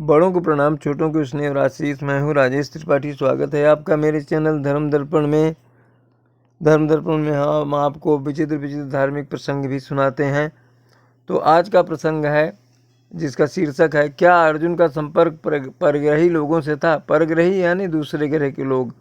बड़ों को प्रणाम, छोटों को स्नेह और आशीष। मैं हूँ राजेश त्रिपाठी। स्वागत है आपका मेरे चैनल धर्म दर्पण में। हम आपको विचित्र विचित्र धार्मिक प्रसंग भी सुनाते हैं। तो आज का प्रसंग है जिसका शीर्षक है, क्या अर्जुन का संपर्क परग्रही लोगों से था? परग्रही यानी दूसरे ग्रह के लोग।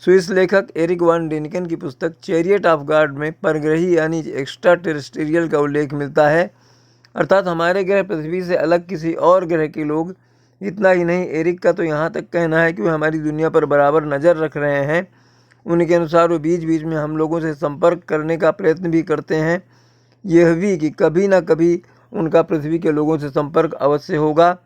स्विस लेखक एरिक वान डेनिकन की पुस्तक चैरियट ऑफ गॉड में परग्रही यानी एक्स्ट्रा टेरेस्ट्रियल का उल्लेख मिलता है, अर्थात हमारे ग्रह पृथ्वी से अलग किसी और ग्रह के लोग। इतना ही नहीं, एरिक का तो यहाँ तक कहना है कि वे हमारी दुनिया पर बराबर नज़र रख रहे हैं। उनके अनुसार वो बीच बीच में हम लोगों से संपर्क करने का प्रयत्न भी करते हैं। यह भी कि कभी ना कभी उनका पृथ्वी के लोगों से संपर्क अवश्य होगा।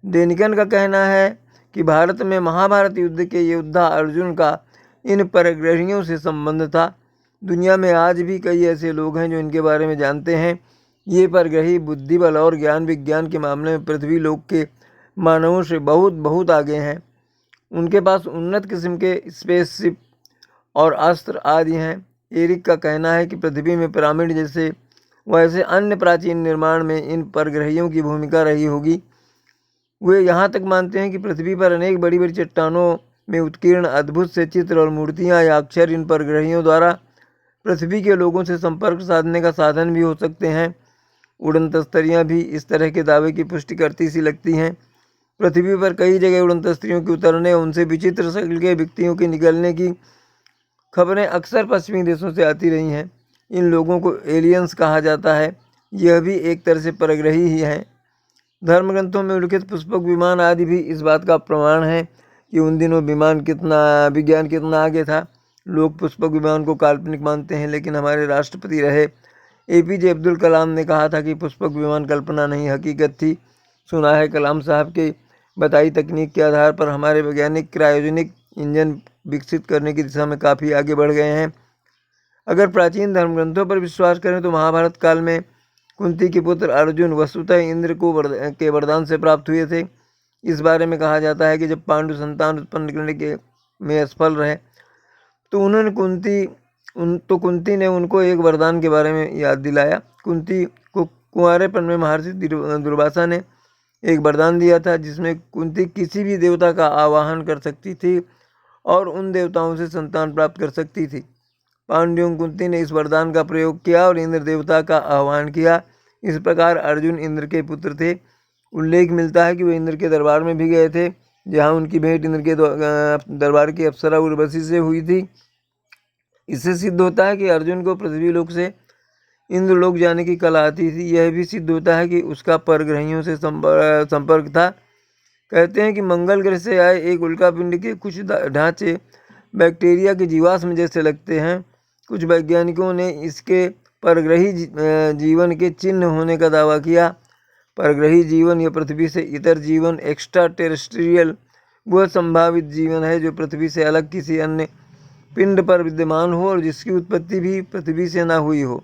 डेनिकन का कहना है कि भारत में महाभारत युद्ध के योद्धा अर्जुन का इन परग्रहियों से संबंध था। दुनिया में आज भी कई ऐसे लोग हैं जो इनके बारे में जानते हैं। ये परग्रही बुद्धि बल और ज्ञान विज्ञान के मामले में पृथ्वी लोक के मानवों से बहुत बहुत आगे हैं। उनके पास उन्नत किस्म के स्पेसशिप और अस्त्र आदि हैं। एरिक का कहना है कि पृथ्वी में पिरामिड जैसे वैसे अन्य प्राचीन निर्माण में इन परग्रहियों की भूमिका रही होगी। वे यहाँ तक मानते हैं कि पृथ्वी पर अनेक बड़ी बड़ी चट्टानों में उत्कीर्ण अद्भुत से चित्र और मूर्तियाँ या अक्षर इन परग्रहियों द्वारा पृथ्वी के लोगों से संपर्क साधने का साधन भी हो सकते हैं। उड़न तस्तरियाँ भी इस तरह के दावे की पुष्टि करती सी लगती हैं। पृथ्वी पर कई जगह उड़न तस्तरियों के उतरने, उनसे विचित्र शक्ल के व्यक्तियों के निकलने की खबरें अक्सर पश्चिमी देशों से आती रही हैं। इन लोगों को एलियंस कहा जाता है। यह भी एक तरह से परग्रही ही हैं। धर्म ग्रंथों में उल्लिखित पुष्पक विमान आदि भी इस बात का प्रमाण है कि उन दिनों विज्ञान कितना आगे था। लोग पुष्पक विमान को काल्पनिक मानते हैं, लेकिन हमारे राष्ट्रपति रहे APJ अब्दुल कलाम ने कहा था कि पुष्पक विमान कल्पना नहीं हकीकत थी। सुना है कलाम साहब के बताई तकनीक के आधार पर हमारे वैज्ञानिक क्रायोजेनिक इंजन विकसित करने की दिशा में काफ़ी आगे बढ़ गए हैं। अगर प्राचीन धर्म ग्रंथों पर विश्वास करें तो महाभारत काल में कुंती के पुत्र अर्जुन वस्तुतः इंद्र के वरदान से प्राप्त हुए थे। इस बारे में कहा जाता है कि जब पांडु संतान उत्पन्न करने के में असफल रहे तो कुंती ने उनको एक वरदान के बारे में याद दिलाया। कुंती को कुंवारेपन में महर्षि दुर्वासा ने एक वरदान दिया था, जिसमें कुंती किसी भी देवता का आवाहन कर सकती थी और उन देवताओं से संतान प्राप्त कर सकती थी। पांड्यों कुंती ने इस वरदान का प्रयोग किया और इंद्र देवता का आह्वान किया। इस प्रकार अर्जुन इंद्र के पुत्र थे। उल्लेख मिलता है कि वे इंद्र के दरबार में भी गए थे, जहाँ उनकी भेंट इंद्र के दरबार की अप्सरा उर्वशी से हुई थी। इससे सिद्ध होता है कि अर्जुन को पृथ्वी लोक से इंद्रलोक जाने की कला आती थी। यह भी सिद्ध होता है कि उसका परग्रहियों से संपर्क था। कहते हैं कि मंगल ग्रह से आए एक उल्कापिंड के कुछ ढांचे बैक्टीरिया के जीवाश्म जैसे लगते हैं। कुछ वैज्ञानिकों ने इसके परग्रही जीवन के चिन्ह होने का दावा किया। परग्रही जीवन या पृथ्वी से इतर जीवन, एक्स्ट्रा टेरेस्ट्रियल, वह संभावित जीवन है जो पृथ्वी से अलग किसी अन्य पिंड पर विद्यमान हो और जिसकी उत्पत्ति भी पृथ्वी से न हुई हो।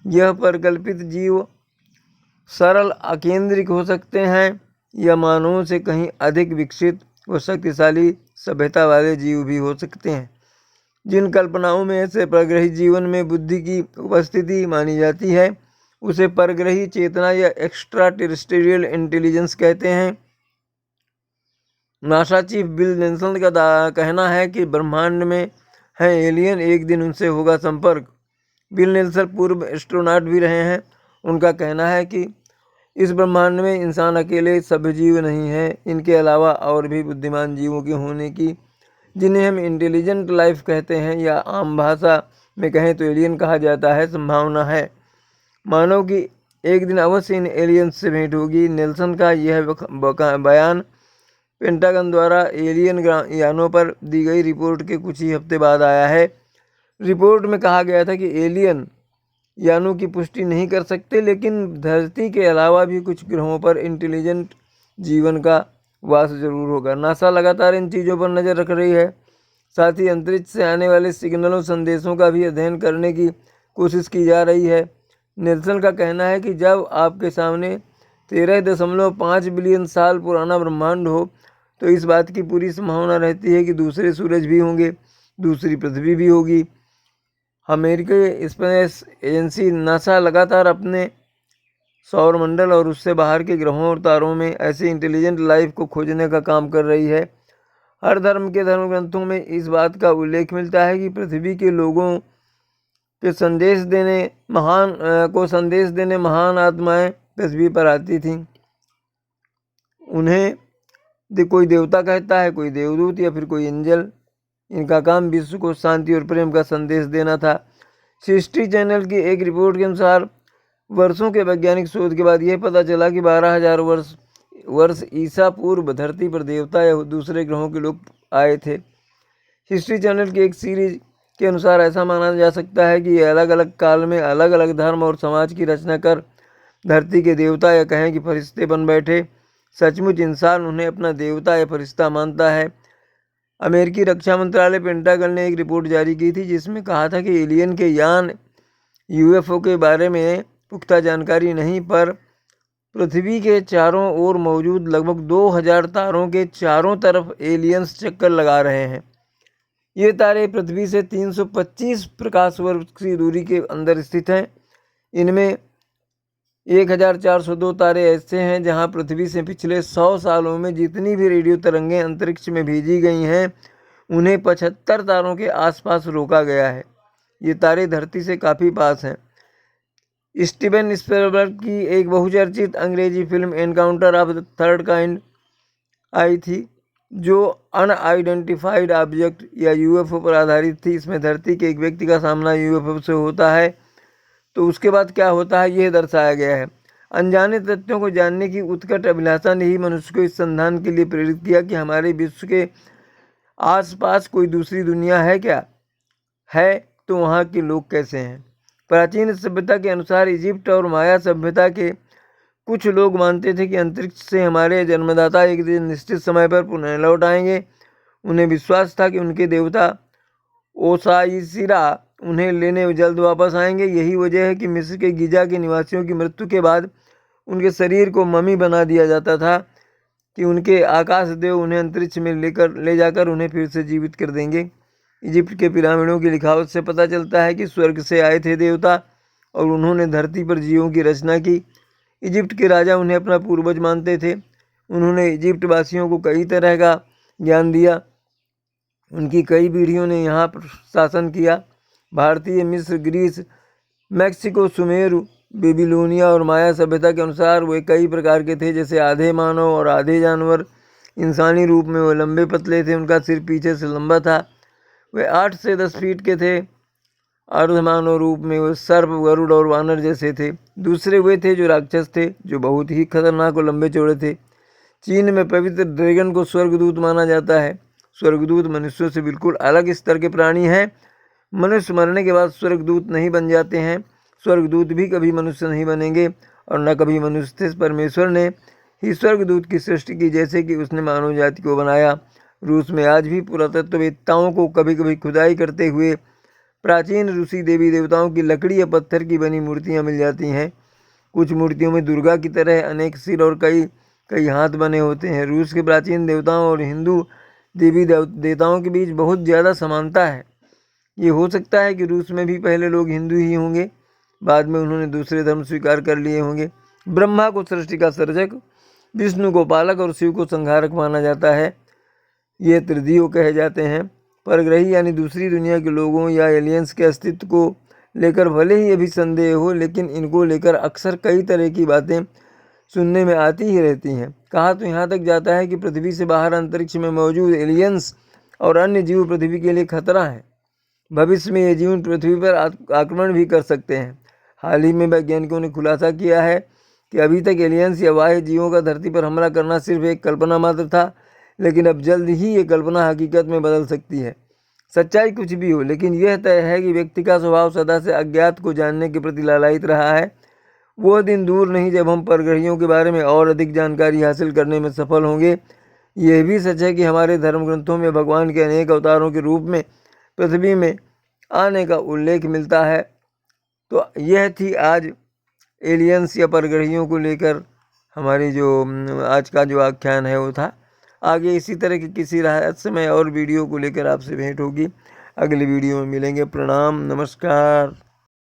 यह परिकल्पित जीव सरल अकेंद्रिक हो सकते हैं या मानवों से कहीं अधिक विकसित व शक्तिशाली सभ्यता वाले जीव भी हो सकते हैं। जिन कल्पनाओं में ऐसे परग्रही जीवन में बुद्धि की उपस्थिति मानी जाती है उसे परग्रही चेतना या एक्स्ट्रा टेरेस्ट्रियल इंटेलिजेंस कहते हैं। नासा चीफ बिल नेल्सन का कहना है कि ब्रह्मांड में है एलियन, एक दिन उनसे होगा संपर्क। बिल नेल्सन पूर्व एस्ट्रोनॉट भी रहे हैं। उनका कहना है कि इस ब्रह्मांड में इंसान अकेले सभ्य जीव नहीं है, इनके अलावा और भी बुद्धिमान जीवों के होने की, जिन्हें हम इंटेलिजेंट लाइफ कहते हैं या आम भाषा में कहें तो एलियन कहा जाता है, संभावना है। मानव की एक दिन अवश्य इन एलियंस से भेंट होगी। नेल्सन का यह बयान पेंटागन द्वारा एलियन यानों पर दी गई रिपोर्ट के कुछ ही हफ्ते बाद आया है। रिपोर्ट में कहा गया था कि एलियन यानों की पुष्टि नहीं कर सकते, लेकिन धरती के अलावा भी कुछ ग्रहों पर इंटेलिजेंट जीवन का वास जरूर होगा। नासा लगातार इन चीज़ों पर नज़र रख रही है। साथ ही अंतरिक्ष से आने वाले सिग्नलों संदेशों का भी अध्ययन करने की कोशिश की जा रही है। नेल्सन का कहना है कि जब आपके सामने 13.5 बिलियन साल पुराना ब्रह्मांड हो तो इस बात की पूरी संभावना रहती है कि दूसरे सूरज भी होंगे, दूसरी पृथ्वी भी होगी। अमेरिकी स्पेस एजेंसी नासा लगातार अपने सौरमंडल और उससे बाहर के ग्रहों और तारों में ऐसे इंटेलिजेंट लाइफ को खोजने का काम कर रही है। हर धर्म के धर्म ग्रंथों में इस बात का उल्लेख मिलता है कि पृथ्वी के लोगों के संदेश देने महान आत्माएं पृथ्वी पर आती थीं। उन्हें कोई देवता कहता है, कोई देवदूत या फिर कोई एंजल। इनका काम विश्व को शांति और प्रेम का संदेश देना था। हिस्ट्री चैनल की एक रिपोर्ट के अनुसार वर्षों के वैज्ञानिक शोध के बाद यह पता चला कि 12,000 वर्ष ईसा पूर्व धरती पर देवता या दूसरे ग्रहों के लोग आए थे। हिस्ट्री चैनल की एक सीरीज के अनुसार ऐसा माना जा सकता है कि ये अलग अलग काल में अलग अलग धर्म और समाज की रचना कर धरती के देवता या कहें कि फरिश्ते बन बैठे। सचमुच इंसान उन्हें अपना देवता या फरिश्ता मानता है। अमेरिकी रक्षा मंत्रालय पेंटागन ने एक रिपोर्ट जारी की थी जिसमें कहा था कि एलियन के यान यूएफओ के बारे में पुख्ता जानकारी नहीं, पर पृथ्वी के चारों ओर मौजूद लगभग 2000 तारों के चारों तरफ एलियंस चक्कर लगा रहे हैं। ये तारे पृथ्वी से 325 प्रकाश वर्ष की दूरी के अंदर स्थित हैं। इनमें 1402 तारे ऐसे हैं जहां पृथ्वी से पिछले 100 सालों में जितनी भी रेडियो तरंगें अंतरिक्ष में भेजी गई हैं उन्हें 75 तारों के आसपास रोका गया है। ये तारे धरती से काफ़ी पास हैं। स्टीवन स्पीलबर्ग की एक बहुचर्चित अंग्रेजी film encounter of the third kind I थी जो अनआइडेंटिफाइड ऑब्जेक्ट या यूएफओ पर आधारित थी। इसमें धरती के एक व्यक्ति का सामना यूएफओ से होता है तो उसके बाद क्या होता है यह दर्शाया गया है। अनजाने तथ्यों को जानने की उत्कट अभिलाषा ने ही मनुष्य को इस संधान के लिए प्रेरित किया कि हमारे विश्व के आसपास कोई दूसरी दुनिया है क्या है, तो वहाँ के लोग कैसे हैं। प्राचीन सभ्यता के अनुसार इजिप्ट और माया सभ्यता के कुछ लोग मानते थे कि अंतरिक्ष से हमारे जन्मदाता एक दिन निश्चित समय पर पुनः लौट आएंगे। उन्हें विश्वास था कि उनके देवता ओसाइसिरा उन्हें लेने जल्द वापस आएंगे। यही वजह है कि मिस्र के गिजा के निवासियों की मृत्यु के बाद उनके शरीर को मम्मी बना दिया जाता था कि उनके आकाश देव उन्हें अंतरिक्ष में ले जाकर उन्हें फिर से जीवित कर देंगे। इजिप्ट के पिरामिडों की लिखावट से पता चलता है कि स्वर्ग से आए थे देवता और उन्होंने धरती पर जीवों की रचना की। इजिप्ट के राजा उन्हें अपना पूर्वज मानते थे। उन्होंने इजिप्ट वासियों को कई तरह का ज्ञान दिया। उनकी कई पीढ़ियों ने यहाँ पर शासन किया। भारतीय, मिस्र, ग्रीस, मैक्सिको, सुमेरु, बेबीलोनिया और माया सभ्यता के अनुसार वे कई प्रकार के थे, जैसे आधे मानव और आधे जानवर। इंसानी रूप में वो लंबे पतले थे, उनका सिर पीछे से लंबा था। वे 8 से 10 फीट के थे। अर्धमानव रूप में वे सर्प, गरुड़ और वानर जैसे थे। दूसरे वे थे जो राक्षस थे, जो बहुत ही खतरनाक और लंबे चौड़े थे। चीन में पवित्र ड्रैगन को स्वर्गदूत माना जाता है। स्वर्गदूत मनुष्यों से बिल्कुल अलग स्तर के प्राणी हैं। मनुष्य मरने के बाद स्वर्गदूत नहीं बन जाते हैं। स्वर्गदूत भी कभी मनुष्य नहीं बनेंगे और न कभी मनुष्य थे। परमेश्वर ने ही स्वर्गदूत की सृष्टि की, जैसे कि उसने मानव जाति को बनाया। रूस में आज भी पुरातत्ववेत्ताओं को कभी कभी खुदाई करते हुए प्राचीन रूसी देवी देवताओं की लकड़ी या पत्थर की बनी मूर्तियां मिल जाती हैं। कुछ मूर्तियों में दुर्गा की तरह अनेक सिर और कई हाथ बने होते हैं। रूस के प्राचीन देवताओं और हिंदू देवी देवताओं के बीच बहुत ज़्यादा समानता है। ये हो सकता है कि रूस में भी पहले लोग हिंदू ही होंगे, बाद में उन्होंने दूसरे धर्म स्वीकार कर लिए होंगे। ब्रह्मा को सृष्टि का सर्जक, विष्णु को पालक और शिव को संहारक माना जाता है। ये त्रिदेव कहे जाते हैं। परग्रही यानी दूसरी दुनिया के लोगों या एलियंस के अस्तित्व को लेकर भले ही अभी संदेह हो, लेकिन इनको लेकर अक्सर कई तरह की बातें सुनने में आती ही रहती हैं। कहा तो यहाँ तक जाता है कि पृथ्वी से बाहर अंतरिक्ष में मौजूद एलियंस और अन्य जीव पृथ्वी के लिए खतरा है। भविष्य में ये जीव पृथ्वी पर आक्रमण भी कर सकते हैं। हाल ही में वैज्ञानिकों ने खुलासा किया है कि अभी तक एलियंस या बाह्य जीवों का धरती पर हमला करना सिर्फ एक कल्पना मात्र था, लेकिन अब जल्द ही ये कल्पना हकीकत में बदल सकती है। सच्चाई कुछ भी हो, लेकिन यह तय है कि व्यक्ति का स्वभाव सदा से अज्ञात को जानने के प्रति लालायित रहा है। वो दिन दूर नहीं जब हम परग्रहियों के बारे में और अधिक जानकारी हासिल करने में सफल होंगे। यह भी सच है कि हमारे धर्म ग्रंथों में भगवान के अनेक अवतारों के रूप में पृथ्वी में आने का उल्लेख मिलता है। तो यह थी आज एलियंस या परग्रहियों को लेकर हमारी जो आज का जो आख्यान है वो था। आगे इसी तरह की किसी रहस्यमय और वीडियो को लेकर आपसे भेंट होगी। अगली वीडियो में मिलेंगे। प्रणाम, नमस्कार।